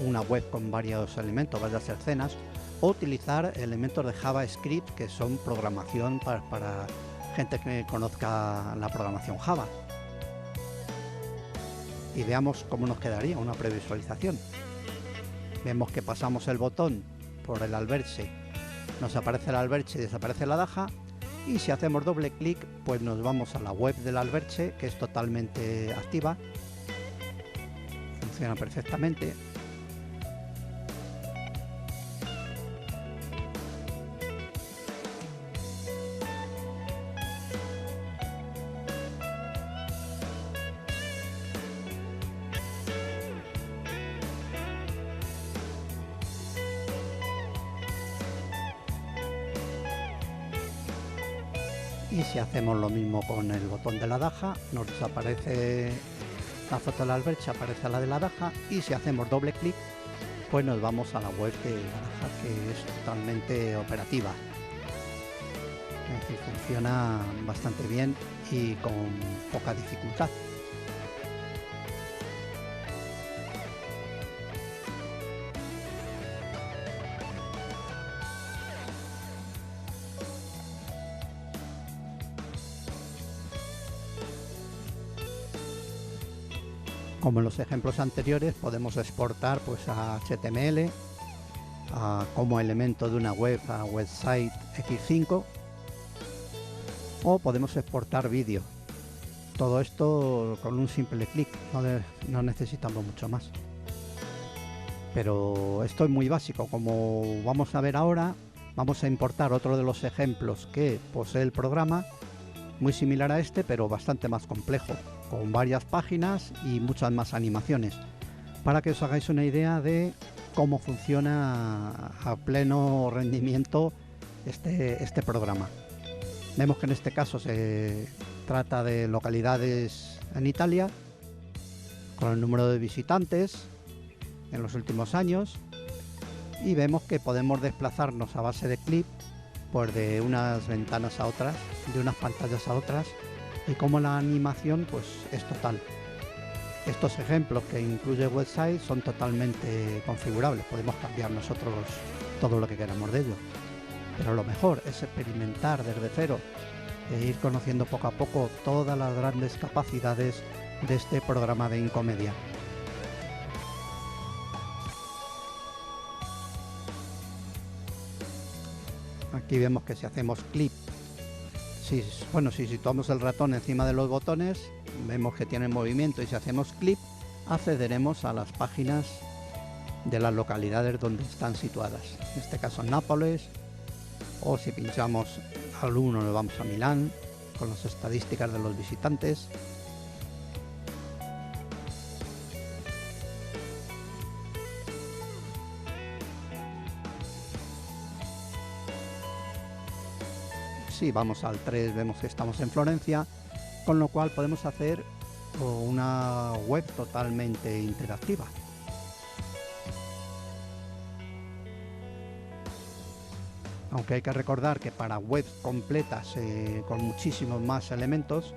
una web con varios elementos, varias escenas, o utilizar elementos de JavaScript que son programación para gente que conozca la programación Java. Y veamos cómo nos quedaría una previsualización. Vemos que pasamos el botón por el Alberche, nos aparece el Alberche y desaparece la Adaja, y si hacemos doble clic pues nos vamos a la web del Alberche, que es totalmente activa, funciona perfectamente. Y si hacemos lo mismo con el botón de la Adaja, nos desaparece la foto de la Alberche, aparece la de la Adaja, y si hacemos doble clic, pues nos vamos a la web de la Adaja, que es totalmente operativa. Es decir, funciona bastante bien y con poca dificultad. Como en los ejemplos anteriores, podemos exportar pues a HTML, como elemento de una web a website X5, o podemos exportar vídeo. Todo esto con un simple clic, no necesitamos mucho más. Pero esto es muy básico, como vamos a ver ahora. Vamos a importar otro de los ejemplos que posee el programa, muy similar a este, pero bastante más complejo, con varias páginas y muchas más animaciones, para que os hagáis una idea de cómo funciona a pleno rendimiento este programa. Vemos que en este caso se trata de localidades en Italia, con el número de visitantes en los últimos años, y vemos que podemos desplazarnos a base de clip pues de unas ventanas a otras, de unas pantallas a otras, y como la animación pues es total. Estos ejemplos que incluye website son totalmente configurables, podemos cambiar nosotros todo lo que queramos de ellos, pero lo mejor es experimentar desde cero e ir conociendo poco a poco todas las grandes capacidades de este programa de Incomedia. Aquí vemos que si hacemos clic, si situamos el ratón encima de los botones, vemos que tiene movimiento y si hacemos clic accederemos a las páginas de las localidades donde están situadas, en este caso Nápoles, o si pinchamos al 1 nos vamos a Milán con las estadísticas de los visitantes. Si vamos al 3 vemos que estamos en Florencia, con lo cual podemos hacer una web totalmente interactiva. Aunque hay que recordar que para webs completas con muchísimos más elementos,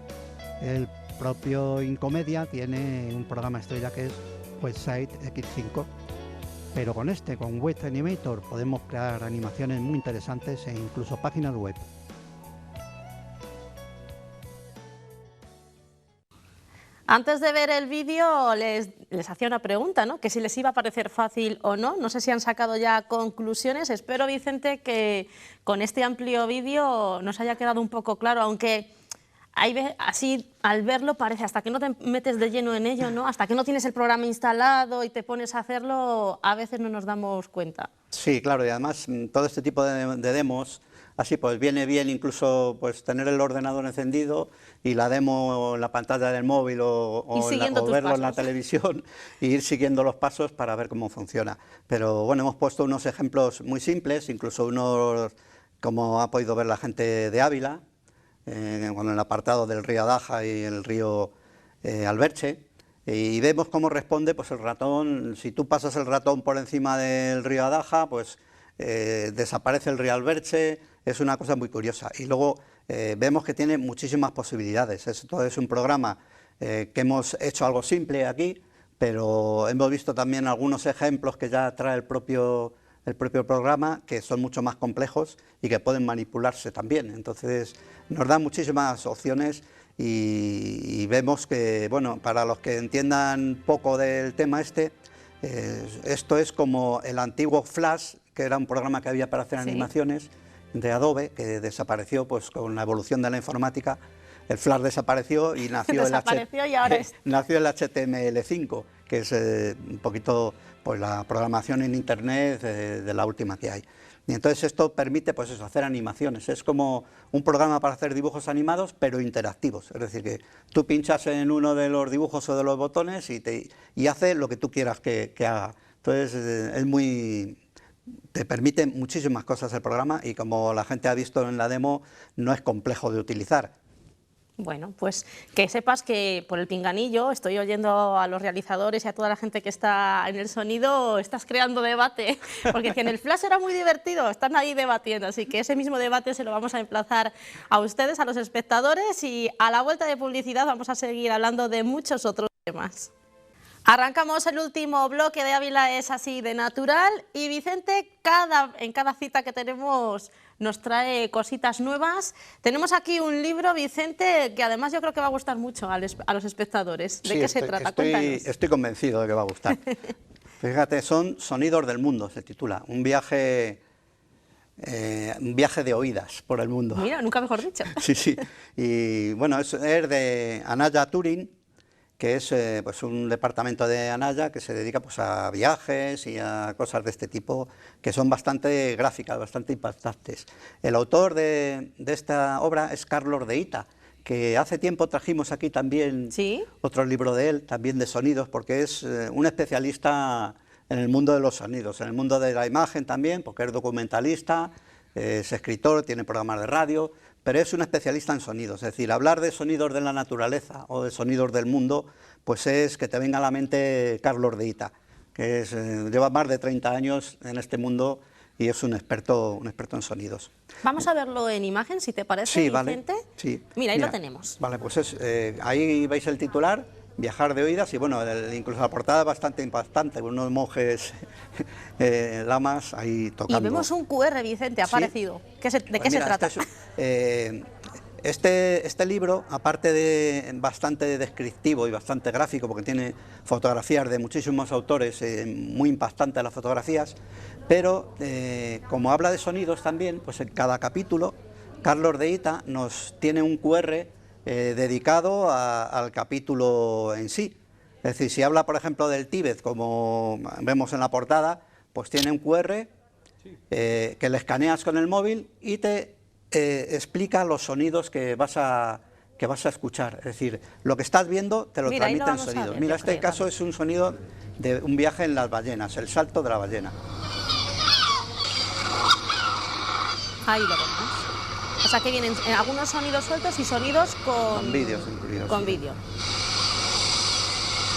el propio Incomedia tiene un programa estrella que es Website X5. Pero con Web Animator, podemos crear animaciones muy interesantes e incluso páginas web. Antes de ver el vídeo les hacía una pregunta, ¿no? Que si les iba a parecer fácil o no. No sé si han sacado ya conclusiones. Espero, Vicente, que con este amplio vídeo nos haya quedado un poco claro, aunque así al verlo parece, hasta que no te metes de lleno en ello, ¿no? Hasta que no tienes el programa instalado y te pones a hacerlo, a veces no nos damos cuenta. Sí, claro, y además todo este tipo de demos, así pues viene bien incluso pues tener el ordenador encendido y la demo en la pantalla del móvil o verlo en la televisión e ir siguiendo los pasos para ver cómo funciona. Pero bueno, hemos puesto unos ejemplos muy simples, incluso unos como ha podido ver la gente de Ávila, con el apartado del río Adaja y el río Alberche, y vemos cómo responde pues el ratón. Si tú pasas el ratón por encima del río Adaja, pues desaparece el río Alberche. Es una cosa muy curiosa. Y luego vemos que tiene muchísimas posibilidades. Esto es un programa que hemos hecho algo simple aquí, pero hemos visto también algunos ejemplos que ya trae el propio programa, que son mucho más complejos y que pueden manipularse también. Entonces nos da muchísimas opciones y vemos que, bueno, para los que entiendan poco del tema esto es como el antiguo Flash, que era un programa que había para hacer animaciones de Adobe, que desapareció pues con la evolución de la informática. El Flash desapareció y nació, nació el HTML5, que es un poquito pues la programación en Internet de la última que hay. Y entonces esto permite pues eso, hacer animaciones. Es como un programa para hacer dibujos animados, pero interactivos. Es decir, que tú pinchas en uno de los dibujos o de los botones y hace lo que tú quieras que haga. Entonces te permite muchísimas cosas el programa y, como la gente ha visto en la demo, no es complejo de utilizar. Bueno, pues que sepas que por el pinganillo estoy oyendo a los realizadores y a toda la gente que está en el sonido, estás creando debate, porque en el Flash era muy divertido, están ahí debatiendo, así que ese mismo debate se lo vamos a emplazar a ustedes, a los espectadores, y a la vuelta de publicidad vamos a seguir hablando de muchos otros temas. Arrancamos el último bloque de Ávila es así de natural, y Vicente en cada cita que tenemos nos trae cositas nuevas. Tenemos aquí un libro, Vicente, que además yo creo que va a gustar mucho a los espectadores. ¿De qué se trata? Cuéntanos. Estoy convencido de que va a gustar. Fíjate, son Sonidos del Mundo, se titula, un viaje de oídas por el mundo. Mira, nunca mejor dicho. Sí, sí. Y bueno, es de Anaya Turing, que es pues un departamento de Anaya que se dedica pues a viajes y a cosas de este tipo, que son bastante gráficas, bastante impactantes. El autor de esta obra es Carlos de Ita, que hace tiempo trajimos aquí también otro libro de él, también de sonidos, porque es un especialista en el mundo de los sonidos, en el mundo de la imagen también, porque es documentalista, es escritor, tiene programas de radio, pero es un especialista en sonidos. Es decir, hablar de sonidos de la naturaleza o de sonidos del mundo, pues es que te venga a la mente Carlos de Ita, que lleva más de 30 años en este mundo y es un experto en sonidos. Vamos a verlo en imagen, si te parece, sí, Vicente. Vale, sí. Mira, ahí lo tenemos. Vale, pues ahí veis el titular, Viajar de oídas, y bueno, incluso la portada es bastante impactante, unos monjes lamas ahí tocando. Y vemos un QR, Vicente, ha aparecido. ¿De qué se trata? Este libro, aparte de bastante descriptivo y bastante gráfico, porque tiene fotografías de muchísimos autores, muy impactantes las fotografías, pero como habla de sonidos también, pues en cada capítulo Carlos de Ita nos tiene un QR dedicado al capítulo en sí. Es decir, si habla, por ejemplo, del Tíbet, como vemos en la portada, pues tiene un QR que le escaneas con el móvil y te explica los sonidos que vas a escuchar. Es decir, lo que estás viendo te lo transmite en sonidos. Mira, este caso es un sonido de un viaje en las ballenas, el salto de la ballena. Ahí lo vemos. O sea que vienen algunos sonidos sueltos y sonidos con vídeos incluidos. Con vídeo.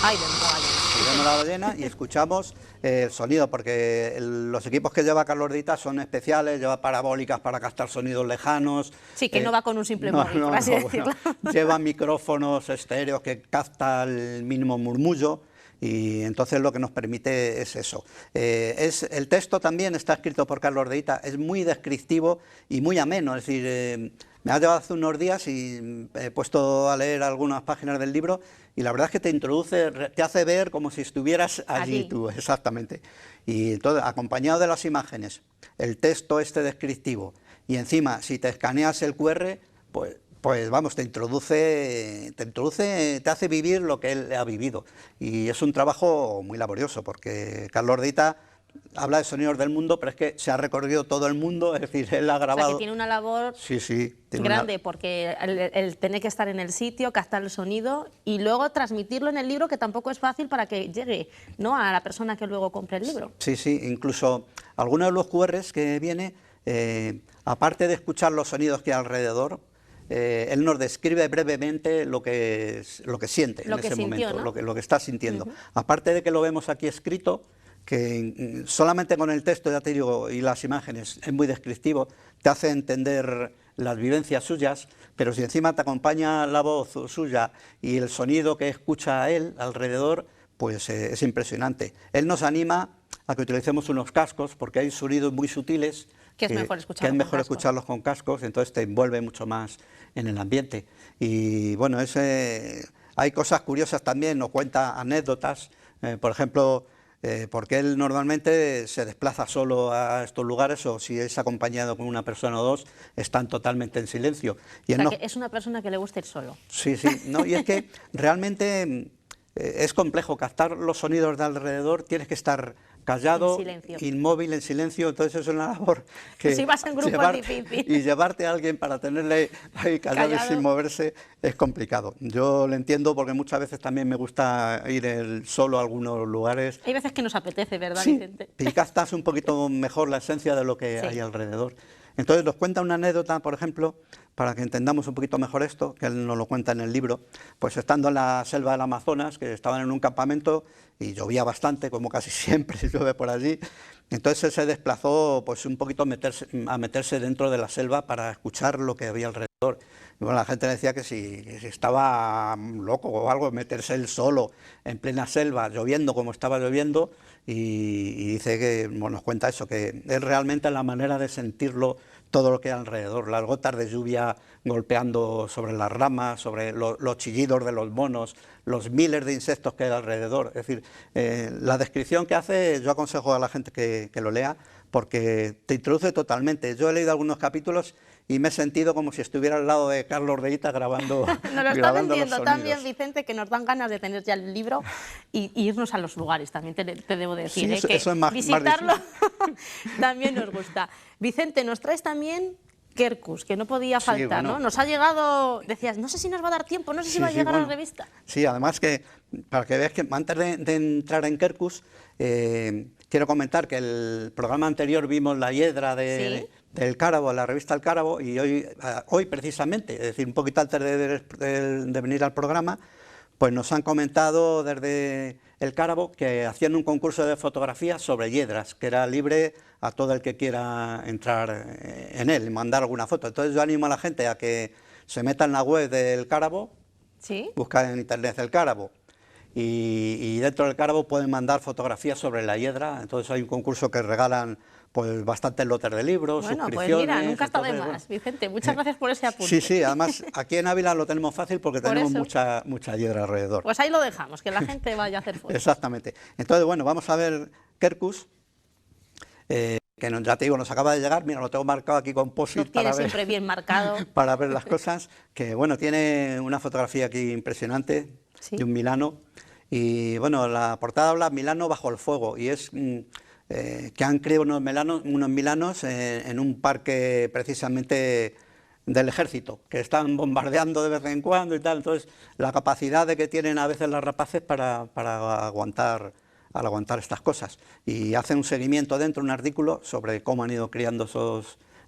Ahí vemos la ballena. Vemos la ballena y escuchamos el sonido, porque los equipos que lleva Carlos de Ita son especiales, lleva parabólicas para captar sonidos lejanos. Sí, que no va con un simple móvil, por así decirlo. Bueno, lleva micrófonos estéreos que capta el mínimo murmullo. Y entonces lo que nos permite es eso. El texto también está escrito por Carlos de Ita, es muy descriptivo y muy ameno. Es decir, me ha llevado hace unos días y he puesto a leer algunas páginas del libro y la verdad es que te introduce, te hace ver como si estuvieras allí tú, exactamente. Y entonces, acompañado de las imágenes, el texto este descriptivo y encima, si te escaneas el QR, pues vamos, te introduce, te hace vivir lo que él ha vivido. Y es un trabajo muy laborioso, porque Carlos de Ita habla de sonidos del mundo, pero es que se ha recorrido todo el mundo, es decir, él ha grabado... O sea, que tiene una labor grande, porque el tener que estar en el sitio, captar el sonido y luego transmitirlo en el libro, que tampoco es fácil para que llegue, ¿no?, a la persona que luego compre el libro. Sí, sí, incluso algunos de los QRs que viene, aparte de escuchar los sonidos que hay alrededor, él nos describe brevemente lo que siente en ese momento, ¿no? lo que está sintiendo. Aparte de que lo vemos aquí escrito, que solamente con el texto, ya te digo, y las imágenes es muy descriptivo, te hace entender las vivencias suyas, pero si encima te acompaña la voz suya y el sonido que escucha él alrededor, pues es impresionante. Él nos anima a que utilicemos unos cascos, porque hay sonidos muy sutiles que es mejor escucharlos con cascos, entonces te envuelve mucho más en el ambiente. Y bueno, hay cosas curiosas también, nos cuenta anécdotas, por ejemplo, porque él normalmente se desplaza solo a estos lugares, o si es acompañado con una persona o dos, están totalmente en silencio. Y o sea, que es una persona que le gusta ir solo. Sí, sí, no, y es que realmente es complejo captar los sonidos de alrededor, tienes que estar callado, inmóvil, en silencio, entonces es una labor que si vas en grupo es difícil. Y llevarte a alguien para tenerle ahí callado y sin moverse es complicado. Yo lo entiendo, porque muchas veces también me gusta ir solo a algunos lugares. Hay veces que nos apetece, ¿verdad, sí, Vicente? Y captas un poquito mejor la esencia de lo que hay alrededor. Entonces nos cuenta una anécdota, por ejemplo, para que entendamos un poquito mejor esto, que él nos lo cuenta en el libro, pues estando en la selva del Amazonas, que estaban en un campamento y llovía bastante, como casi siempre llueve por allí, entonces él se desplazó pues un poquito a meterse dentro de la selva para escuchar lo que había alrededor. Y bueno, la gente le decía que si estaba loco o algo, meterse él solo en plena selva, lloviendo como estaba lloviendo, y dice que, bueno, nos cuenta eso, que es realmente la manera de sentirlo todo lo que hay alrededor, las gotas de lluvia golpeando sobre las ramas, sobre los chillidos de los monos, los miles de insectos que hay alrededor. Es decir, la descripción que hace, yo aconsejo a la gente que lo lea, porque te introduce totalmente. Yo he leído algunos capítulos y me he sentido como si estuviera al lado de Carlos de Ita grabando. Nos lo está vendiendo tan bien, Vicente, que nos dan ganas de tener ya el libro y irnos a los lugares, también te debo decir, sí, que eso es más visitarlo también nos gusta. Vicente, nos traes también Quercus, que no podía faltar, sí, bueno, ¿no? Nos ha llegado, decías, no sé si nos va a dar tiempo, no sé si va a llegar a la revista. Sí, además que, para que veas que antes de entrar en Quercus, quiero comentar que el programa anterior vimos la hiedra del Cárabo, la revista El Cárabo, y hoy precisamente, es decir, un poquito antes de venir al programa, pues nos han comentado desde El Cárabo que hacían un concurso de fotografías sobre hiedras, que era libre a todo el que quiera entrar en él y mandar alguna foto. Entonces yo animo a la gente a que se meta en la web del Cárabo, busca en internet El Cárabo, y dentro del Cárabo pueden mandar fotografías sobre la hiedra. Entonces hay un concurso que regalan pues bastantes lotes de libros, suscripciones. Pues mira, nunca está de más, Vicente, muchas gracias por ese apunte. Sí, sí, además aquí en Ávila lo tenemos fácil porque tenemos mucha hiedra alrededor. Pues ahí lo dejamos, que la gente vaya a hacer fotos. Exactamente. Entonces, bueno, vamos a ver Quercus. ya te digo, nos acaba de llegar, mira, lo tengo marcado aquí con Lo post-it tiene siempre bien marcado. para ver las cosas, que bueno, tiene una fotografía aquí impresionante, Sí. de un Milano, y bueno, la portada habla Milano bajo el fuego, y es que han creado unos milanos en un parque precisamente del ejército, que están bombardeando de vez en cuando y tal. Entonces, la capacidad de que tienen a veces las rapaces para aguantar estas cosas. Y hacen un seguimiento dentro, un artículo sobre cómo han ido criando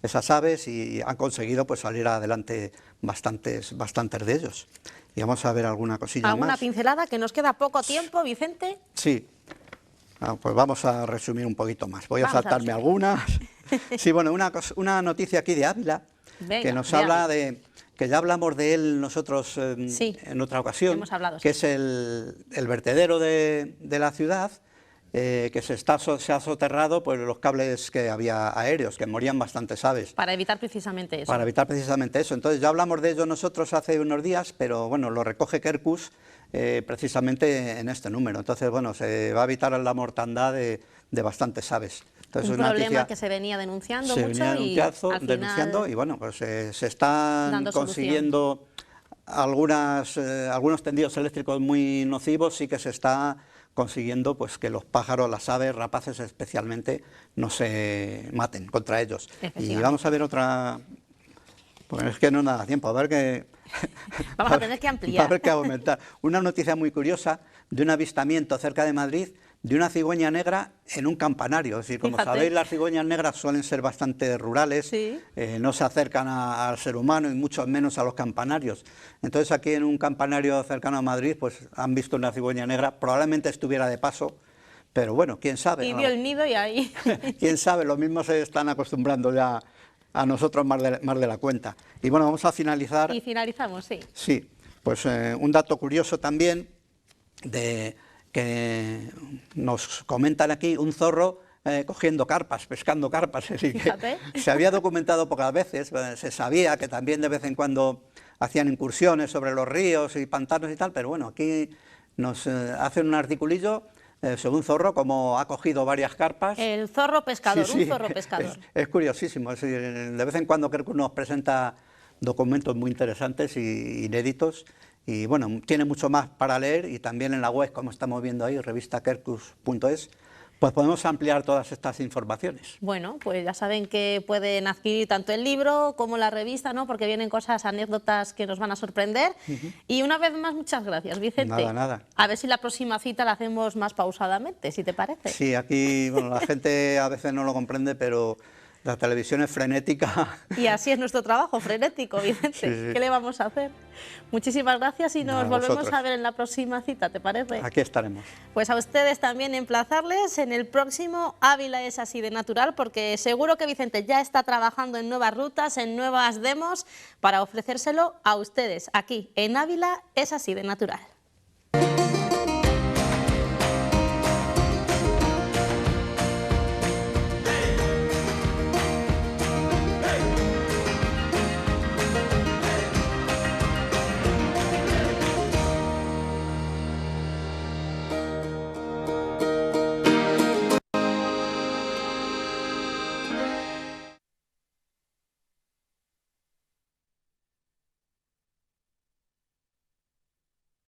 esas aves, y han conseguido pues salir adelante bastantes de ellos. Y vamos a ver alguna cosilla ¿Alguna más. pincelada? Que nos queda poco tiempo, Vicente. Sí. Pues vamos a resumir un poquito más. Voy a Vamos a saltarme resumir. algunas. Sí, bueno, una noticia aquí de Ávila, Venga, que nos de habla Ávila. de, que ya hablamos de él nosotros Sí, en otra ocasión, hemos hablado, que sí. es el vertedero de la ciudad, que se ha soterrado pues los cables que había aéreos, que morían bastantes aves. Para evitar precisamente eso. Para evitar precisamente eso. Entonces ya hablamos de ello nosotros hace unos días, pero bueno, lo recoge Quercus precisamente en este número. Entonces, bueno, se va a evitar la mortandad de bastantes aves. Entonces, Un es una problema noticia que se venía denunciando se mucho venía y al final denunciando, y bueno, pues se están dando consiguiendo algunos tendidos eléctricos muy nocivos, sí que se está consiguiendo pues que los pájaros, las aves, rapaces especialmente, no se maten contra ellos. Y vamos a ver otra, pues es que no nos da tiempo, a ver que... Vamos a tener que ampliar. Va a haber que aumentar. Una noticia muy curiosa de un avistamiento cerca de Madrid de una cigüeña negra en un campanario. Es decir, como Fíjate. sabéis, las cigüeñas negras suelen ser bastante rurales, Sí. no se acercan al ser humano y mucho menos a los campanarios. Entonces aquí en un campanario cercano a Madrid pues han visto una cigüeña negra, probablemente estuviera de paso, pero bueno, quién sabe. Y vio el nido y ahí... Quién sabe, los mismos se están acostumbrando ya a nosotros más de la cuenta. Y bueno, vamos a finalizar. Y finalizamos, sí. Sí, pues un dato curioso también de que nos comentan aquí, un zorro cogiendo carpas, pescando carpas. Es decir, Fíjate. que se había documentado pocas veces, se sabía que también de vez en cuando hacían incursiones sobre los ríos y pantanos y tal, pero bueno, aquí nos hacen un articulillo sobre un zorro, como ha cogido varias carpas. El zorro pescador, Sí, sí, un zorro pescador. Es curiosísimo, es decir, de vez en cuando Quercus nos presenta documentos muy interesantes y inéditos, y bueno, tiene mucho más para leer, y también en la web, como estamos viendo ahí, revistaquercus.es, pues podemos ampliar todas estas informaciones. Bueno, pues ya saben que pueden adquirir tanto el libro como la revista, ¿no? Porque vienen cosas, anécdotas que nos van a sorprender. Y una vez más, muchas gracias, Vicente. Nada, nada. A ver si la próxima cita la hacemos más pausadamente, si te parece. Sí, aquí bueno, la gente a veces no lo comprende, pero la televisión es frenética. Y así es nuestro trabajo, frenético, Vicente. Sí, sí. ¿Qué le vamos a hacer? Muchísimas gracias y nos Nada, volvemos vosotros. a ver en la próxima cita, ¿te parece? Aquí estaremos. Pues a ustedes también emplazarles en el próximo Ávila es así de natural, porque seguro que Vicente ya está trabajando en nuevas rutas, en nuevas demos, para ofrecérselo a ustedes aquí en Ávila es así de natural.